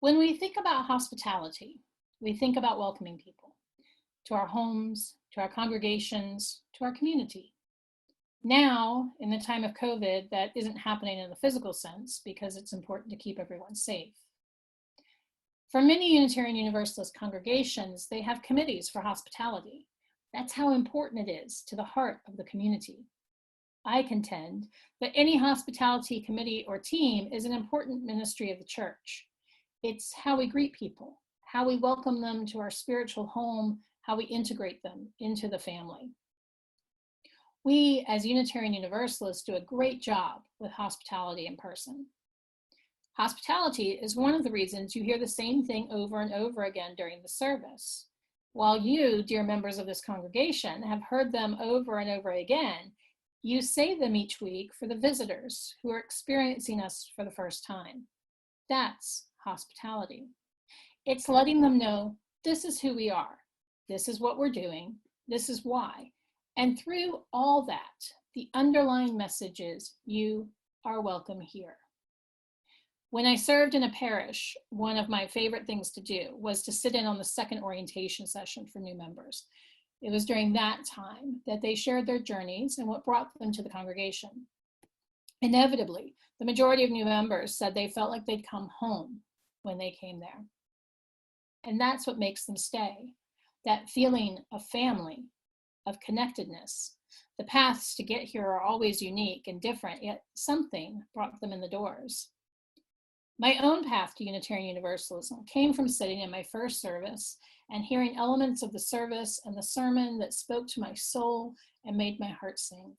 When we think about hospitality, we think about welcoming people to our homes, to our congregations, to our community. Now, in the time of COVID, that isn't happening in the physical sense because it's important to keep everyone safe. For many Unitarian Universalist congregations, they have committees for hospitality. That's how important it is to the heart of the community. I contend that any hospitality committee or team is an important ministry of the church. It's how we greet people, how we welcome them to our spiritual home, how we integrate them into the family. We, as Unitarian Universalists, do a great job with hospitality in person. Hospitality is one of the reasons you hear the same thing over and over again during the service. While you, dear members of this congregation, have heard them over and over again, you say them each week for the visitors who are experiencing us for the first time. That's hospitality. It's letting them know this is who we are, this is what we're doing, this is why. And through all that, the underlying message is you are welcome here. When I served in a parish, one of my favorite things to do was to sit in on the second orientation session for new members. It was during that time that they shared their journeys and what brought them to the congregation. Inevitably, the majority of new members said they felt like they'd come home when they came there. And that's what makes them stay, that feeling of family, of connectedness. The paths to get here are always unique and different, yet something brought them in the doors. My own path to Unitarian Universalism came from sitting in my first service and hearing elements of the service and the sermon that spoke to my soul and made my heart sing.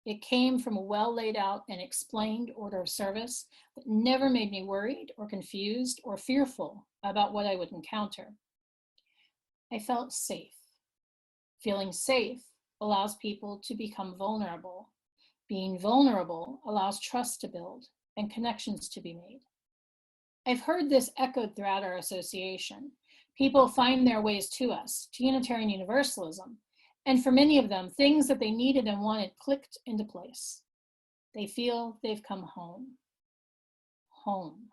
It came from a well laid out and explained order of service that never made me worried or confused or fearful about what I would encounter. I felt safe. Feeling safe allows people to become vulnerable. Being vulnerable allows trust to build and connections to be made. I've heard this echoed throughout our association. People find their ways to us, to Unitarian Universalism, and for many of them, things that they needed and wanted clicked into place. They feel they've come home. Home.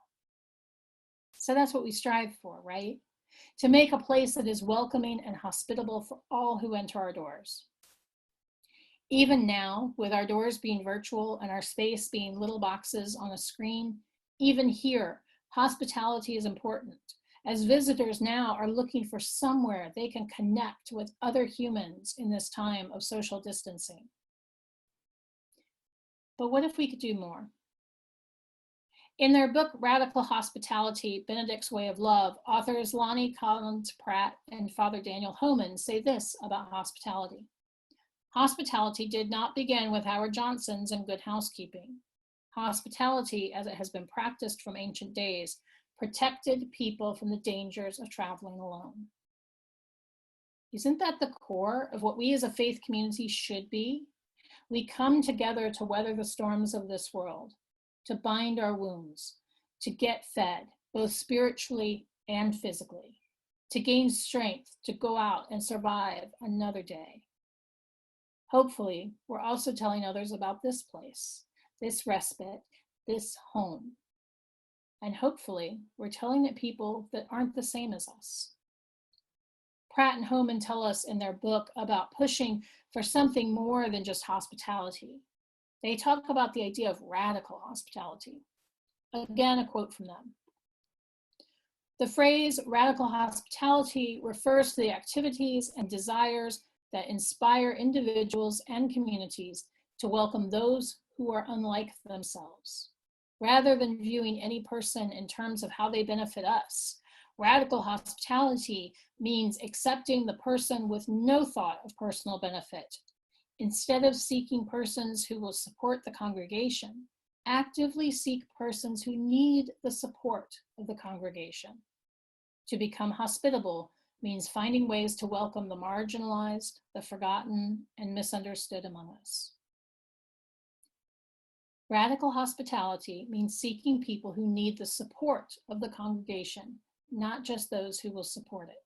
So that's what we strive for, right? To make a place that is welcoming and hospitable for all who enter our doors. Even now, with our doors being virtual and our space being little boxes on a screen, even here, hospitality is important, as visitors now are looking for somewhere they can connect with other humans in this time of social distancing. But what if we could do more? In their book, Radical Hospitality, Benedict's Way of Love, authors Lonnie Collins Pratt and Father Daniel Homan say this about hospitality. Hospitality did not begin with Howard Johnson's and Good Housekeeping. Hospitality, as it has been practiced from ancient days, protected people from the dangers of traveling alone. Isn't that the core of what we as a faith community should be? We come together to weather the storms of this world, to bind our wounds, to get fed, both spiritually and physically, to gain strength to go out and survive another day. Hopefully, we're also telling others about this place, this respite, this home. And hopefully, we're telling it people that aren't the same as us. Pratt and Homan tell us in their book about pushing for something more than just hospitality. They talk about the idea of radical hospitality. Again, a quote from them. The phrase radical hospitality refers to the activities and desires that inspire individuals and communities to welcome those who are unlike themselves. Rather than viewing any person in terms of how they benefit us, radical hospitality means accepting the person with no thought of personal benefit. Instead of seeking persons who will support the congregation, actively seek persons who need the support of the congregation. To become hospitable means finding ways to welcome the marginalized, the forgotten, and misunderstood among us. Radical hospitality means seeking people who need the support of the congregation, not just those who will support it.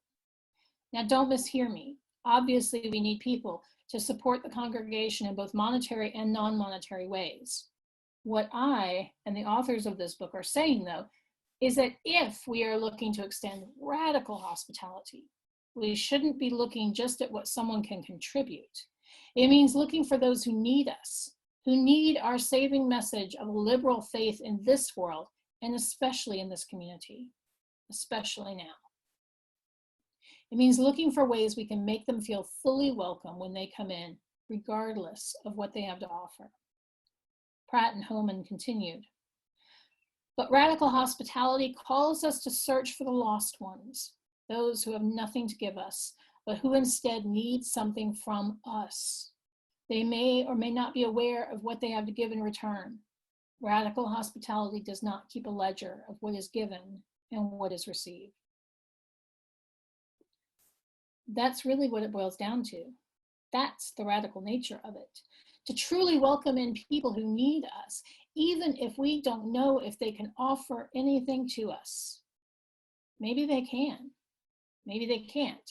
Now, don't mishear me. Obviously, we need people to support the congregation in both monetary and non-monetary ways. What I and the authors of this book are saying, though, is that if we are looking to extend radical hospitality, we shouldn't be looking just at what someone can contribute. It means looking for those who need us, who need our saving message of a liberal faith in this world, and especially in this community, especially now. It means looking for ways we can make them feel fully welcome when they come in, regardless of what they have to offer. Pratt and Homan continued. But radical hospitality calls us to search for the lost ones, those who have nothing to give us, but who instead need something from us. They may or may not be aware of what they have to give in return. Radical hospitality does not keep a ledger of what is given and what is received. That's really what it boils down to. That's the radical nature of it. To truly welcome in people who need us, even if we don't know if they can offer anything to us. Maybe they can, maybe they can't.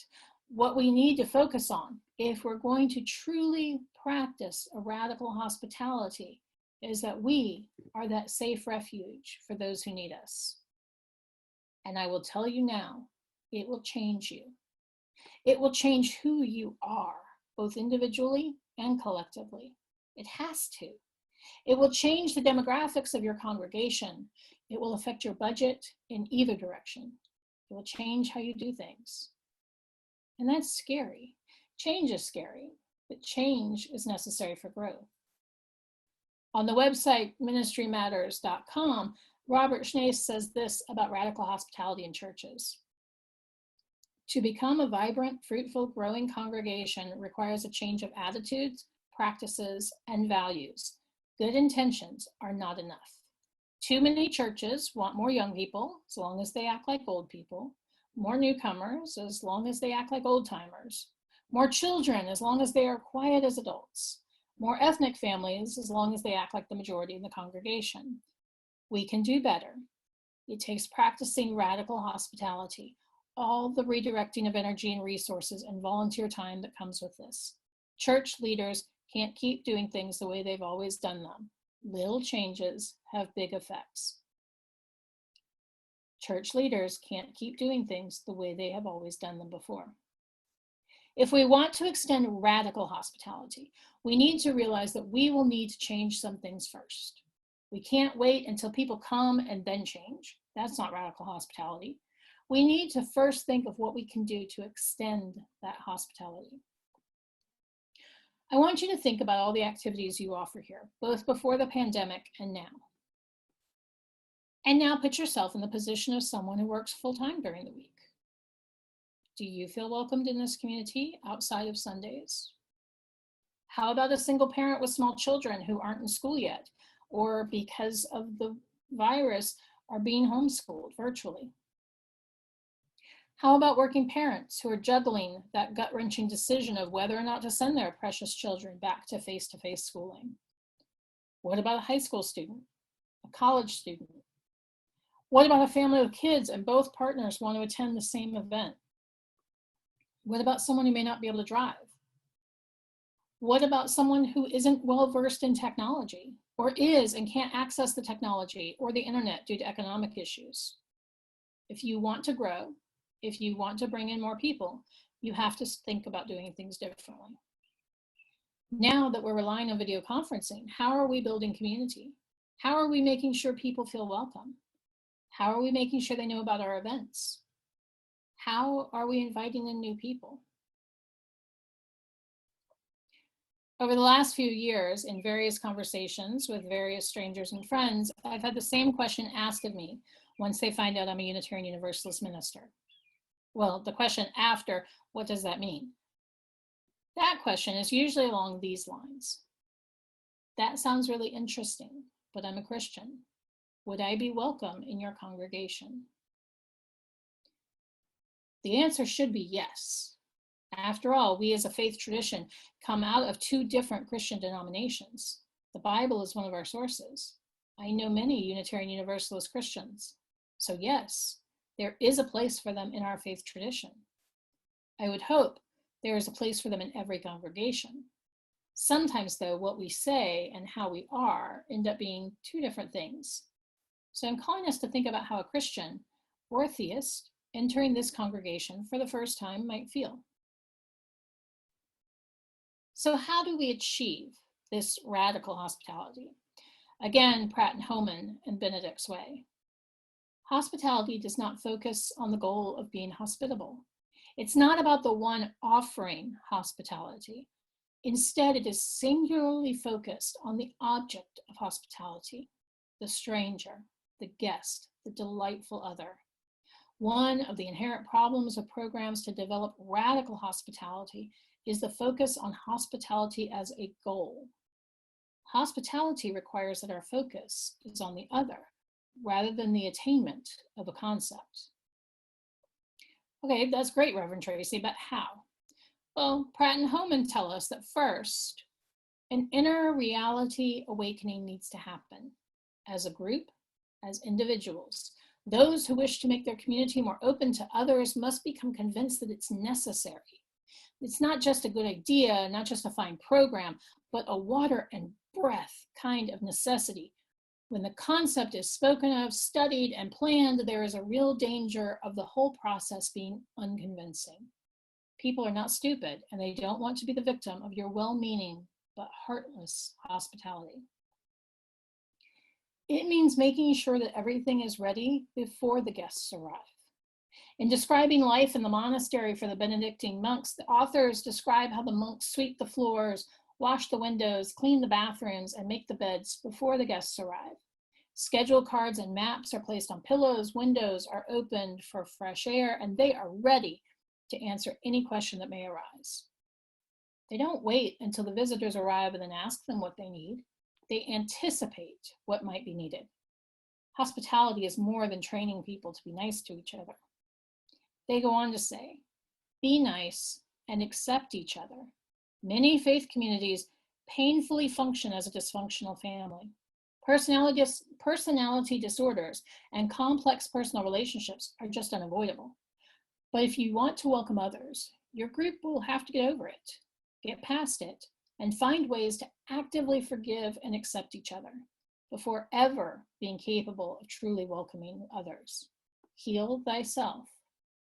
What we need to focus on, if we're going to truly practice a radical hospitality, is that we are that safe refuge for those who need us. And I will tell you now, it will change you. It will change who you are, both individually and collectively. It has to. It will change the demographics of your congregation. It will affect your budget in either direction. It will change how you do things. And that's scary. Change is scary, but change is necessary for growth. On the website ministrymatters.com, Robert Schnees says this about radical hospitality in churches. To become a vibrant, fruitful, growing congregation requires a change of attitudes, practices, and values. Good intentions are not enough. Too many churches want more young people, as long as they act like old people, more newcomers, as long as they act like old timers, more children, as long as they are quiet as adults, more ethnic families, as long as they act like the majority in the congregation. We can do better. It takes practicing radical hospitality, all the redirecting of energy and resources and volunteer time that comes with this. Church leaders can't keep doing things the way they've always done them. Little changes have big effects. Church leaders can't keep doing things the way they have always done them before. If we want to extend radical hospitality, we need to realize that we will need to change some things first. We can't wait until people come and then change. That's not radical hospitality. We need to first think of what we can do to extend that hospitality. I want you to think about all the activities you offer here, both before the pandemic and now. And now put yourself in the position of someone who works full-time during the week. Do you feel welcomed in this community outside of Sundays? How about a single parent with small children who aren't in school yet, or because of the virus are being homeschooled virtually? How about working parents who are juggling that gut-wrenching decision of whether or not to send their precious children back to face-to-face schooling? What about a high school student, a college student? What about a family with kids and both partners want to attend the same event? What about someone who may not be able to drive? What about someone who isn't well-versed in technology, or is and can't access the technology or the internet due to economic issues? If you want to grow, if you want to bring in more people, you have to think about doing things differently. Now that we're relying on video conferencing, how are we building community? How are we making sure people feel welcome? How are we making sure they know about our events? How are we inviting in new people? Over the last few years, in various conversations with various strangers and friends, I've had the same question asked of me once they find out I'm a Unitarian Universalist minister. Well, the question after, what does that mean? That question is usually along these lines. That sounds really interesting, but I'm a Christian. Would I be welcome in your congregation? The answer should be yes. After all, we as a faith tradition come out of two different Christian denominations. The Bible is one of our sources. I know many Unitarian Universalist Christians. So yes, there is a place for them in our faith tradition. I would hope there is a place for them in every congregation. Sometimes, though, what we say and how we are end up being two different things. So I'm calling us to think about how a Christian or a theist entering this congregation for the first time might feel. So how do we achieve this radical hospitality? Again, Pratt and Homan and Benedict's way. Hospitality does not focus on the goal of being hospitable. It's not about the one offering hospitality. Instead, it is singularly focused on the object of hospitality, the stranger, the guest, the delightful other. One of the inherent problems of programs to develop radical hospitality is the focus on hospitality as a goal. Hospitality requires that our focus is on the other, rather than the attainment of a concept. Okay, that's great, Reverend Tracie, but how? Well, Pratt and Homan tell us that first, an inner reality awakening needs to happen as a group, as individuals. Those who wish to make their community more open to others must become convinced that it's necessary. It's not just a good idea, not just a fine program, but a water and breath kind of necessity. When the concept is spoken of, studied, and planned, there is a real danger of the whole process being unconvincing. People are not stupid, and they don't want to be the victim of your well-meaning but heartless hospitality. It means making sure that everything is ready before the guests arrive. In describing life in the monastery for the Benedictine monks, the authors describe how the monks sweep the floors, wash the windows, clean the bathrooms, and make the beds before the guests arrive. Schedule cards and maps are placed on pillows, windows are opened for fresh air, and they are ready to answer any question that may arise. They don't wait until the visitors arrive and then ask them what they need. They anticipate what might be needed. Hospitality is more than training people to be nice to each other. They go on to say, be nice and accept each other. Many faith communities painfully function as a dysfunctional family. Personality disorders and complex personal relationships are just unavoidable. But if you want to welcome others, your group will have to get over it, get past it, and find ways to actively forgive and accept each other before ever being capable of truly welcoming others. Heal thyself.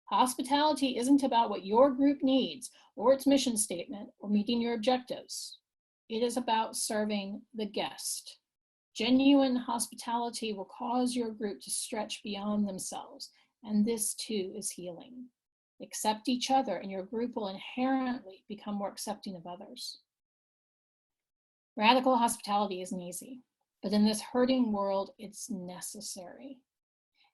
Hospitality isn't about what your group needs or its mission statement or meeting your objectives. It is about serving the guest. Genuine hospitality will cause your group to stretch beyond themselves, and this too is healing. Accept each other, and your group will inherently become more accepting of others. Radical hospitality isn't easy, but in this hurting world, it's necessary.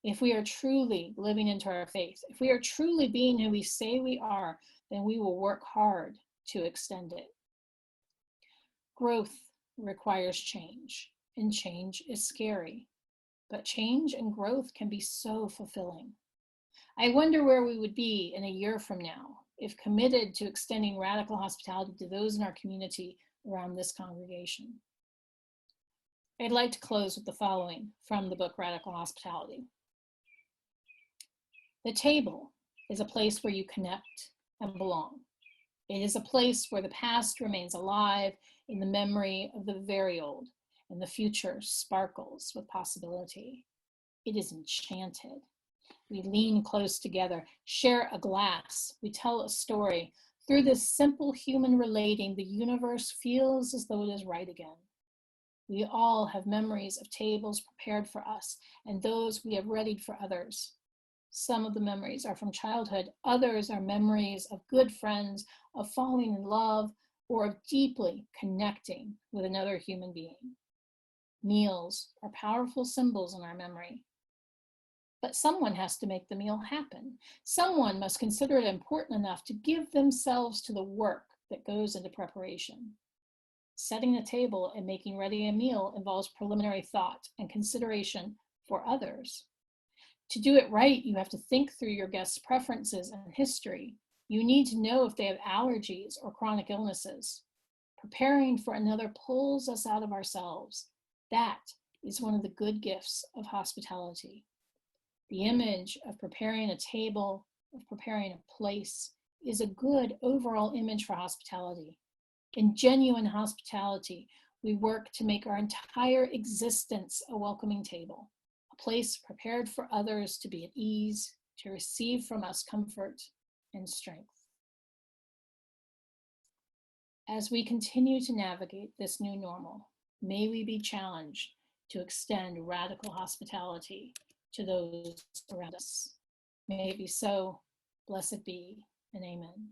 If we are truly living into our faith, if we are truly being who we say we are, then we will work hard to extend it. Growth requires change, and change is scary, but change and growth can be so fulfilling. I wonder where we would be in a year from now if committed to extending radical hospitality to those in our community around this congregation. I'd like to close with the following from the book Radical Hospitality. The table is a place where you connect and belong. It is a place where the past remains alive in the memory of the very old, and the future sparkles with possibility. It is enchanted. We lean close together, share a glass, we tell a story. Through this simple human relating, the universe feels as though it is right again. We all have memories of tables prepared for us and those we have readied for others. Some of the memories are from childhood. Others are memories of good friends, of falling in love, or of deeply connecting with another human being. Meals are powerful symbols in our memory. But someone has to make the meal happen. Someone must consider it important enough to give themselves to the work that goes into preparation. Setting a table and making ready a meal involves preliminary thought and consideration for others. To do it right, you have to think through your guests' preferences and history. You need to know if they have allergies or chronic illnesses. Preparing for another pulls us out of ourselves. That is one of the good gifts of hospitality. The image of preparing a table, of preparing a place, is a good overall image for hospitality. In genuine hospitality, we work to make our entire existence a welcoming table, a place prepared for others to be at ease, to receive from us comfort and strength. As we continue to navigate this new normal, may we be challenged to extend radical hospitality to those around us. May it be so, blessed be, and amen.